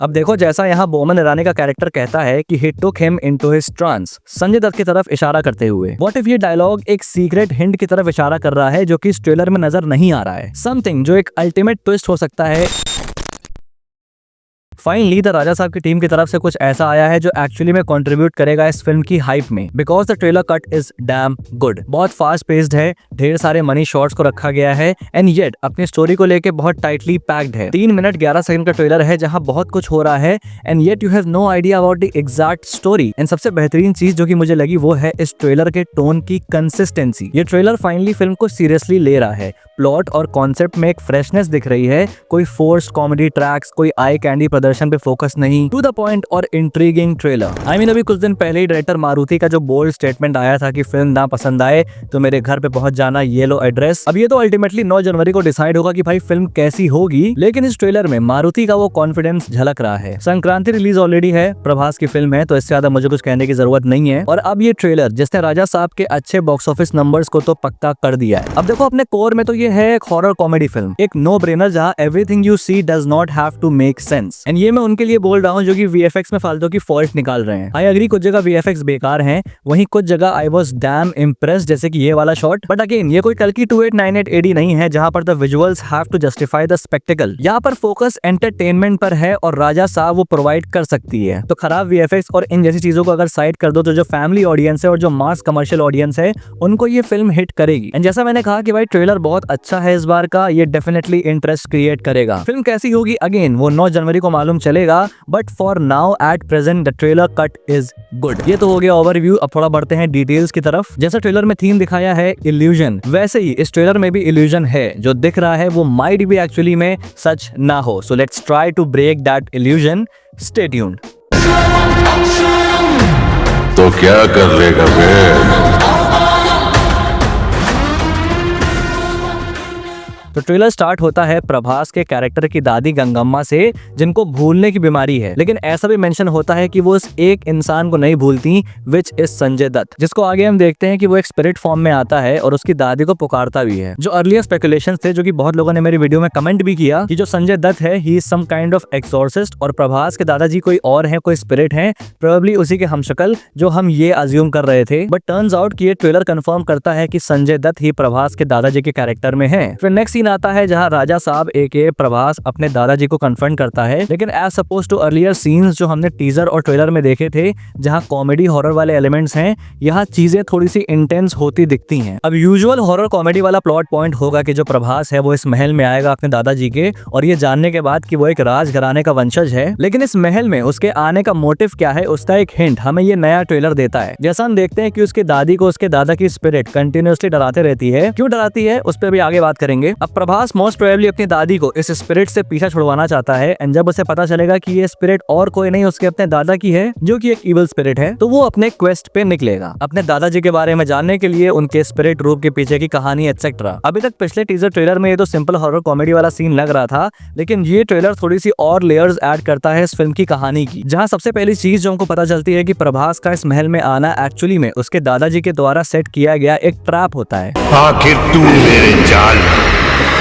अब देखो, जैसा यहाँ बोमन ईरानी का कैरेक्टर कहता है कि he took him into his trance, Sanjay Dutt की तरफ इशारा करते हुए। What if ये डायलॉग एक सीक्रेट हिंट की तरफ इशारा कर रहा है जो कि इस ट्रेलर में नजर नहीं आ रहा है, समथिंग जो एक अल्टीमेट ट्विस्ट हो सकता है। फाइनली द राजा साहब की टीम की तरफ से कुछ ऐसा आया है जो एक्चुअली में कंट्रीब्यूट करेगा इस फिल्म की हाइप में, because the trailer cut is damn good. बहुत फास्ट पेस्ड है, ढेर सारे मनी शॉट्स को रखा गया है एंड येट अपनी स्टोरी को लेके बहुत टाइटली पैक्ड है। 3 मिनट 11 सेकंड का ट्रेलर है जहां बहुत कुछ हो रहा है and yet you have no idea about the exact story. And सबसे बेहतरीन चीज जो कि मुझे लगी वो है इस ट्रेलर के टोन की कंसिस्टेंसी। ये ट्रेलर फाइनली फिल्म को सीरियसली ले रहा है, प्लॉट और कॉन्सेप्ट में एक फ्रेशनेस दिख रही है, कोई फोर्स कॉमेडी ट्रैक्स, कोई आई कैंडी प्रदर्शन पे फोकस नहीं, टू द पॉइंट और इंट्रीगिंग ट्रेलर। आई मीन अभी कुछ दिन पहले ही डायरेक्टर मारुति का जो बोल्ड स्टेटमेंट आया था कि फिल्म ना पसंद आए तो मेरे घर पे पहुंच जाना, ये लो एड्रेस। अब ये तो अल्टीमेटली 9 जनवरी को डिसाइड होगा कि भाई फिल्म कैसी होगी, लेकिन इस ट्रेलर में मारुति का वो कॉन्फिडेंस झलक रहा है। संक्रांति रिलीज ऑलरेडी है, प्रभास की फिल्म है, तो इससे ज्यादा मुझे कुछ कहने की जरूरत नहीं है। और अब ये ट्रेलर जिसने राजा साहब के अच्छे बॉक्स ऑफिस नंबर्स को तो पक्का कर दिया है। अब देखो, अपने कोर में तो ये है एक हॉरर कॉमेडी फिल्म, एक नो ब्रेनर जहां everything you see does not have to make sense. And ये मैं उनके लिए बोल रहा हूं जो कि वीएफएक्स में फालतू की फॉल्ट निकाल रहे हैं। आई एग्री, कुछ जगह वीएफएक्स बेकार हैं, वहीं कुछ जगह आई वाज डैम इम्प्रेस्ड, जैसे कि ये वाला शॉट। बट अगेन ये कोई कल्कि 2898 एडी नहीं है जहां पर the visuals have to justify the spectacle. यहाँ पर फोकस एंटरटेनमेंट पर है और राजा साहब वो प्रोवाइड कर सकती है। तो खराब वीएफएक्स और इन जैसी चीजों को अगर साइड कर दो तो जो फैमिली ऑडियंस है और जो मास कमर्शियल ऑडियंस है उनको ये फिल्म हिट करेगी। एंड जैसा मैंने कहा कि भाई ट्रेलर बहुत अच्छा है इस बार का, ये डेफिनेटली इंटरेस्ट क्रिएट करेगा। फिल्म कैसी होगी अगेन वो 9 जनवरी को मालूम चलेगा, but for now at present the trailer cut is good. ये तो हो गया ओवरव्यू, अब थोड़ा बढ़ते हैं डिटेल्स की तरफ। जैसा ट्रेलर में थीम दिखाया है इल्यूजन, वैसे ही इस ट्रेलर में भी इल्यूजन है। जो दिख रहा है वो माइट भी एक्चुअली में सच ना हो, so let's try to break that illusion. Stay tuned. तो क्या कर लेगा बे? तो ट्रेलर स्टार्ट होता है प्रभास के कैरेक्टर की दादी गंगम्मा से, जिनको भूलने की बीमारी है, लेकिन ऐसा भी मेंशन होता है कि वो उस एक इंसान को नहीं भूलती, विच इज संजय दत्त, जिसको आगे हम देखते हैं कि वो एक स्पिरिट फॉर्म में आता है और उसकी दादी को पुकारता भी है। जो अर्लियर स्पेकुलेशंस थे, जो कि बहुत लोगों ने मेरी वीडियो में कमेंट भी किया कि जो संजय दत्त है he is some kind of exorcist और प्रभास के दादाजी कोई और है, कोई स्पिरिट है, प्रोबेबली उसी के हमशक्ल, जो हम ये अज्यूम कर रहे थे। बट टर्न्स आउट कि ये ट्रेलर कंफर्म करता है कि संजय दत्त ही प्रभास के दादाजी के कैरेक्टर में है। फिर नेक्स्ट सीन आता है जहां राजा साहब एके प्रभास अपने दादाजी को कन्फ्रंट करता है, लेकिन as suppose to earlier scenes जो हमने टीजर और ट्रेलर में देखे थे, जहां कॉमेडी हॉरर वाले एलिमेंट्स हैं, यहाँ चीजें थोड़ी सी इंटेंस होती दिखती हैं। अब यूजुअल हॉरर कॉमेडी वाला प्लॉट पॉइंट होगा कि जो प्रभास है वो इस महल में आएगा अपने दादाजी के, और ये जानने के बाद कि वो एक राजघराने का वंशज है, लेकिन इस महल में उसके आने का मोटिव क्या है उसका एक हिंट हमें ये नया ट्रेलर देता है। जैसा हम देखते हैं कि उसकी दादी को उसके दादा की स्पिरिट कंटिन्यूअसली डराते रहती है। क्यों डराती है उस पर भी आगे बात करेंगे। अब प्रभास मोस्ट प्रोबेबली अपनी दादी को इस स्पिरिट से पीछा छुड़वाना चाहता है, एंड जब उसे पता चलेगा कि ये स्पिरिट और कोई नहीं उसके अपने दादा की है, जो कि एक इविल स्पिरिट है, तो वो अपने क्वेस्ट पे निकलेगा अपने दादाजी के बारे में जानने के लिए, उनके स्पिरिट रूप के पीछे की कहानी एक्सेट्रा। अभी तक पिछले टीजर ट्रेलर में ये तो सिंपल हॉरर कॉमेडी वाला सीन लग रहा था, लेकिन ये ट्रेलर थोड़ी सी और लेयर्स ऐड करता है इस फिल्म की कहानी की, जहाँ सबसे पहली चीज जो हमको पता चलती है कि प्रभास का इस महल में आना एक्चुअली में उसके दादाजी के द्वारा सेट किया गया एक ट्रैप होता है। आखिर तू मेरे जाल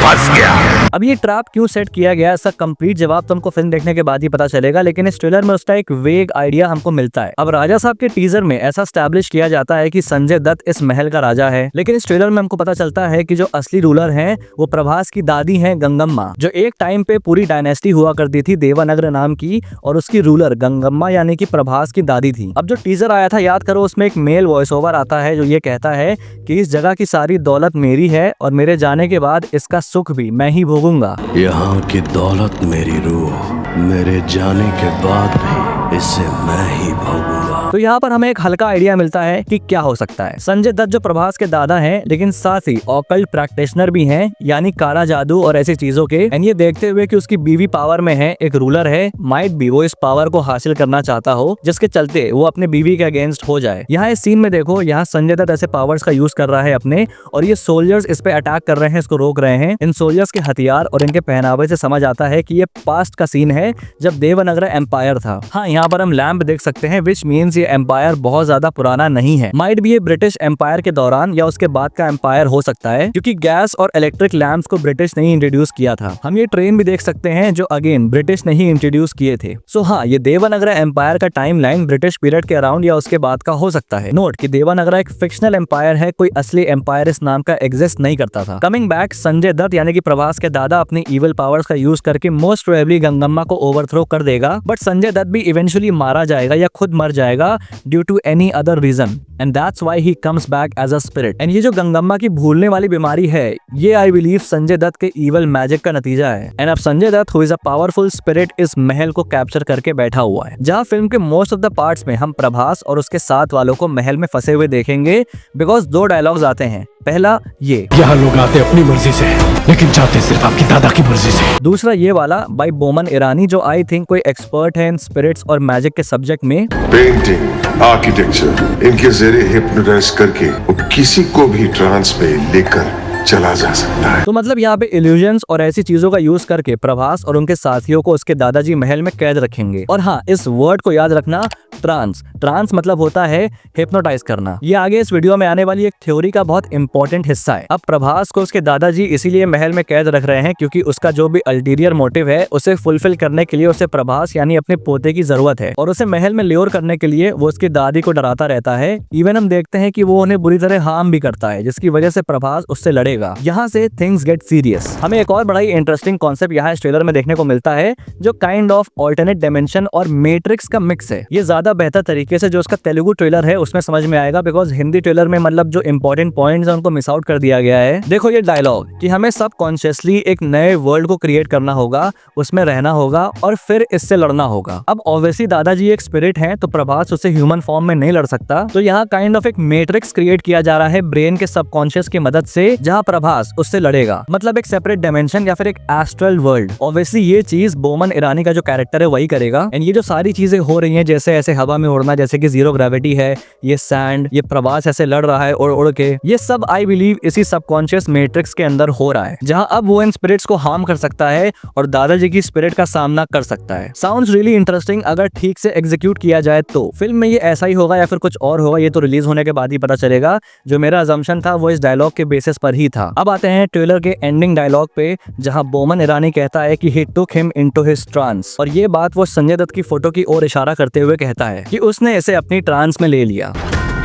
फंस गया। अब ये ट्रैप क्यों सेट किया गया, इसका कंप्लीट जवाब तो हमको फिल्म देखने के बाद ही पता चलेगा, लेकिन इस ट्रेलर में उसका एक वेग आइडिया हमको मिलता है। अब राजा साहब के टीजर में ऐसा स्टैब्लिश किया जाता है कि संजय दत्त इस महल का राजा है, लेकिन इस ट्रेलर में हमको पता चलता है कि जो असली रूलर हैं वो प्रभास की दादी हैं गंगम्मा, जो एक टाइम पे पूरी डायनेस्टी हुआ करती थी देवानगर नाम की, और उसकी रूलर गंगम्मा यानी कि प्रभास की दादी थी। अब जो टीजर आया था याद करो, उसमें एक मेल वॉइस ओवर आता है जो ये कहता है कि इस जगह की सारी दौलत मेरी है और मेरे जाने के बाद इसका सुख भी मैं ही भोगूंगा। यहाँ की दौलत मेरी रूह, मेरे जाने के बाद भी इसे मैं ही भोगूंगा। तो यहाँ पर हमें एक हल्का आइडिया मिलता है कि क्या हो सकता है। संजय दत्त जो प्रभास के दादा हैं, लेकिन साथ ही ऑकल्ट प्रैक्टिशनर भी हैं, यानी काला जादू और ऐसी चीजों के। एंड ये देखते हुए कि उसकी बीवी पावर में है, एक रूलर है, माइट भी वो इस पावर को हासिल करना चाहता हो, जिसके चलते वो अपने बीवी के अगेंस्ट हो जाए। यहाँ इस सीन में देखो, यहाँ संजय दत्त ऐसे पावर्स का यूज कर रहा है अपने, और ये सोल्जर्स इस पे अटैक कर रहे हैं, इसको रोक रहे हैं। इन सोल्जर्स के हथियार और इनके पहनावे से समझ आता है कि ये पास्ट का सीन है जब देवनगर एम्पायर था। हाँ, यहाँ पर हम लैंप देख सकते हैं, विच मीन्स ये एम्पायर बहुत ज्यादा पुराना नहीं है। माइट भी ये ब्रिटिश एम्पायर के दौरान या उसके बाद का एम्पायर हो सकता है, क्योंकि गैस और इलेक्ट्रिक लैंप्स को ब्रिटिश ने ही इंट्रोड्यूस किया था। हम ये ट्रेन भी देख सकते हैं जो अगेन ब्रिटिश ने ही इंट्रोड्यूस किए थे। सो हाँ, ये देवनागरा एम्पायर का टाइमलाइन ब्रिटिश पीरियड के अराउंड या उसके बाद का हो सकता है। नोट कि देवनागरा एक फिक्शनल एम्पायर है, कोई असली एम्पायर इस नाम का एग्जिस्ट नहीं करता था। कमिंग बैक, संजय दत्त यानी कि प्रभास के दादा अपनी इविल पावर्स का यूज करके मोस्ट प्रोबेबली गंगम्मा को ओवरथ्रो कर देगा, बट संजय दत्त भी इवेंचुअली मारा जाएगा या खुद मर जाएगा due to any other reason, and that's why he comes back as a spirit. And ये जो गंगम्मा की भूलने वाली बीमारी है, ये आई बिलीव संजय दत्त के इवल मैजिक का नतीजा है। एंड अब Sanjay Dutt who is a powerful spirit इस महल को कैप्चर करके बैठा हुआ है, जहाँ फिल्म के मोस्ट ऑफ द पार्ट्स में हम प्रभास और उसके साथ वालों को महल में फंसे हुए देखेंगे, बिकॉज दो डायलॉग्स आते हैं। पहला ये, यहाँ लोग आते अपनी मर्जी से, लेकिन जाते सिर्फ आपकी दादा की मर्जी से। दूसरा ये वाला बाय बोमन ईरानी, जो आई थिंक कोई एक्सपर्ट है इन स्पिरिट्स और मैजिक के सब्जेक्ट में। पेंटिंग, आर्किटेक्चर, इनके जरिए हिप्नोटाइज करके वो किसी को भी ट्रांस में लेकर चला जा सकता है। तो मतलब यहाँ पे इल्यूजन्स और ऐसी चीजों का यूज करके प्रभास और उनके साथियों को उसके दादाजी महल में कैद रखेंगे। और हाँ, इस वर्ड को याद रखना, ट्रांस। ट्रांस मतलब होता है हिप्नोटाइज करना। ये आगे इस वीडियो में आने वाली एक थ्योरी का बहुत इंपॉर्टेंट हिस्सा है। अब प्रभास को उसके दादाजी इसीलिए महल में कैद रख रहे हैं क्योंकि उसका जो भी अल्टीरियर मोटिव है उसे फुलफिल करने के लिए उसे प्रभास यानी अपने पोते की जरूरत है, और उसे महल में ल्योर करने के लिए वो उसकी दादी को डराता रहता है। इवन हम देखते हैं कि वो उन्हें बुरी तरह हार्म भी करता है, जिसकी वजह से प्रभास उससे लड़ेगा। यहाँ से थिंग्स गेट सीरियस। हमें एक और बड़ा ही इंटरेस्टिंग कॉन्सेप्ट यहाँ इस ट्रेलर में देखने को मिलता है, जो काइंड ऑफ ऑल्टरनेट डायमेंशन और मैट्रिक्स का मिक्स है। ये ज्यादा बेहतर तरीके से जो उसका तेलुगु ट्रेलर है उसमें समझ में आएगा, बिकॉज हिंदी ट्रेलर में मतलब जो इंपॉर्टेंट पॉइंट्स हैं उनको मिस आउट कर दिया गया है। देखो ये डायलॉग कि हमें सब कॉन्शियसली एक नए वर्ल्ड को क्रिएट करना होगा, उसमें रहना होगा और फिर इससे लड़ना होगा। अब ऑब्वियसली दादाजी एक स्पिरिट हैं, तो प्रभास उससे ह्यूमन फॉर्म में नहीं लड़ सकता। तो यहाँ काइंड ऑफ एक मैट्रिक्स क्रिएट किया जा रहा है ब्रेन के सबकॉन्शियस की मदद से, जहाँ प्रभास उससे लड़ेगा। मतलब एक सेपरेट डायमेंशन या फिर एक एस्ट्रल वर्ल्ड। ऑब्वियसली ये चीज बोमन ईरानी का जो कैरेक्टर है वही करेगा। एंड ये जो सारी चीजें हो रही हैं, जैसे ऐसे हवा में उड़ना, जैसे कि जीरो ग्रेविटी है, ये सैंड, ये प्रभास ऐसे लड़ रहा है उड़ उड़ के, ये सब आई बिलीव इसी सबकॉन्शियस मैट्रिक्स के अंदर हो रहा है, जहां अब वो इन स्पिरिट्स को हार्म कर सकता है और दादाजी की स्पिरिट का सामना कर सकता है। साउंड्स रियली इंटरेस्टिंग अगर ठीक से एग्जीक्यूट किया जाए तो। फिल्म में ये ऐसा ही होगा या फिर कुछ और होगा, ये तो रिलीज होने के बाद ही पता चलेगा। जो मेरा अजम्पशन था वो इस डायलॉग के बेसिस पर ही था। अब आते हैं ट्रेलर के एंडिंग डायलॉग पे, जहां बोमन ईरानी कहता है कि he took him into his trance, और ये बात वो संजय दत्त की फोटो की ओर इशारा करते हुए कहता है कि उसने इसे अपनी ट्रांस में ले लिया।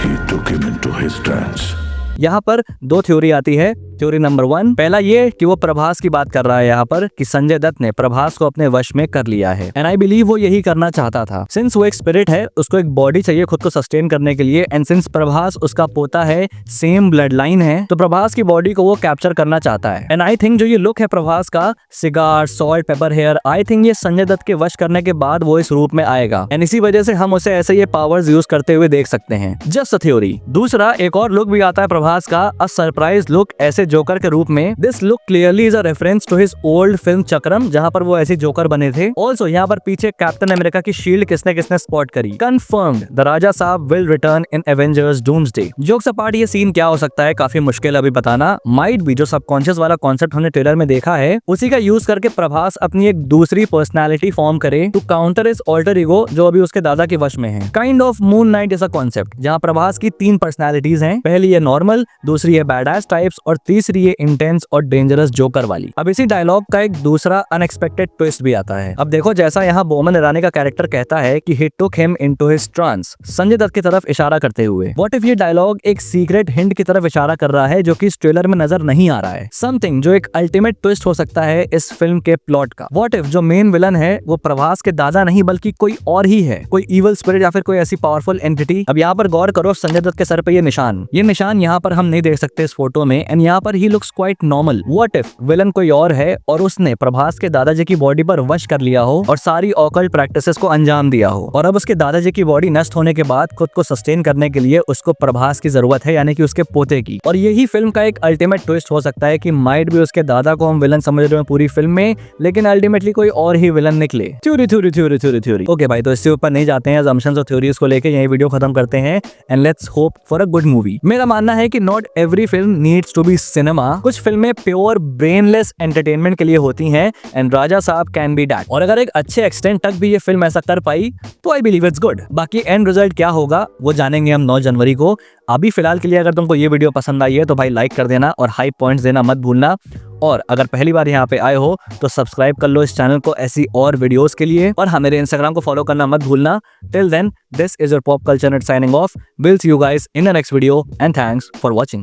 He took him into his trance. यहाँ पर दो थ्योरी आती है। थ्योरी नंबर 1, पहला ये कि वो प्रभास की बात कर रहा है यहाँ पर, कि संजय दत्त ने प्रभास को अपने वश में कर लिया है। एंड आई बिलीव वो यही करना चाहता था। सिंस वो एक स्पिरिट है, उसको एक बॉडी चाहिए खुद को सस्टेन करने के लिए, एंड सिंस प्रभास उसका पोता है, सेम ब्लड लाइन है, तो प्रभास की बॉडी को वो कैप्चर करना चाहता है। एंड आई थिंक जो ये लुक है प्रभास का, cigar, salt, pepper hair, I think ये संजय दत्त के वश करने के बाद वो इस रूप में आएगा। एंड इसी वजह से हम उसे ऐसे ये पावर्स यूज करते हुए देख सकते हैं। Just a theory. दूसरा, एक और लुक भी आता है प्रभास का, अ सरप्राइज लुक, ऐसे जोकर के रूप में। This look clearly is a reference to his old film Chakram, जहां पर वो ऐसे जोकर बने थे। ऑल्सो यहाँ पर पीछे कैप्टन अमेरिका की शील्ड किसने किसने स्पॉट करी। कंफर्म्ड द राजा साहब will return in Avengers doomsday. Jokes apart, ये सीन क्या हो सकता है काफी मुश्किल अभी बताना। माइट भी जो सबकॉन्शियस वाला कॉन्सेप्ट हमने ट्रेलर में देखा है, उसी का यूज करके प्रभास अपनी एक दूसरी पर्सनैलिटी फॉर्म करे to counter is alter ego, जो अभी उसके दादा के वश में है। काइंड ऑफ मून नाइट ऐसा कॉन्सेप्ट, जहाँ प्रभास की 3 पर्सनैलिटीज हैं। पहली है नॉर्मल, दूसरी है बैडएस टाइप्स और तीसरी है इंटेंस और डेंजरस जोकर वाली। अब इसी डायलॉग का एक दूसरा अनएक्सपेक्टेड ट्विस्ट भी आता है। अब देखो, जैसा यहाँ बोमन ईरानी का कैरेक्टर कहता है कि he took him into his trance, Sanjay Dutt की तरफ इशारा करते हुए, व्हाट इफ ये डायलॉग एक सीक्रेट हिंट की तरफ इशारा कर रहा है, जो कि इस ट्रेलर में नजर नहीं आ रहा है। समथिंग जो एक अल्टीमेट ट्विस्ट हो सकता है इस फिल्म के प्लॉट का। व्हाट इफ जो मेन विलन है वो प्रभास के दादा नहीं बल्कि कोई और ही है, कोई इवल स्पिरिट या फिर कोई ऐसी पावरफुल एंटिटी। अब यहाँ पर गौर करो, संजय दत्त के सर पे ये निशान यहाँ पर हम नहीं देख सकते इस फोटो में, एंड यहाँ पर he looks quite normal. What if villain कोई और है और उसने प्रभास के दादाजी की बॉडी पर वश कर लिया हो और सारी ऑकल्ट प्रैक्टिसेस को अंजाम दिया हो, और अब उसके दादाजी की बॉडी नष्ट होने के बाद खुद को सस्टेन करने के लिए उसको प्रभास की जरूरत है, यानी कि उसके पोते की। और यही फिल्म का एक अल्टीमेट ट्विस्ट हो सकता है कि माइट भी उसके दादा को हम विलन समझ रहे हैं पूरी फिल्म में, लेकिन अल्टीमेटली कोई और ही विलन निकले। थ्योरी। ओके भाई, तो इससे ऊपर नहीं जाते हैं, असम्पशंस और थ्योरीज को लेके यही वीडियो खत्म करते हैं, and let's hope for a good movie. मेरा मानना है कि not every film needs to be cinema. कुछ फिल्में प्योर ब्रेनलेस एंटरटेनमेंट के लिए होती हैं एंड राजा साहब कैन बी डैट। और अगर एक अच्छे एक्सटेंट तक भी ये फिल्म ऐसा कर पाई तो आई बिलीव इट्स गुड। बाकी एंड रिजल्ट क्या होगा वो जानेंगे हम 9 जनवरी को। अभी फिलहाल के लिए अगर तुमको ये वीडियो पसंद आई है तो भाई लाइक कर देना और हाई पॉइंट्स देना मत भूलना। और अगर पहली बार यहाँ पे आए हो तो सब्सक्राइब कर लो इस चैनल को ऐसी और वीडियोस के लिए, और हाँ मेरे इंस्टाग्राम को फॉलो करना मत भूलना। Till then, this is your Pop Culture Net signing off. Will see you guys in the next video and thanks for watching.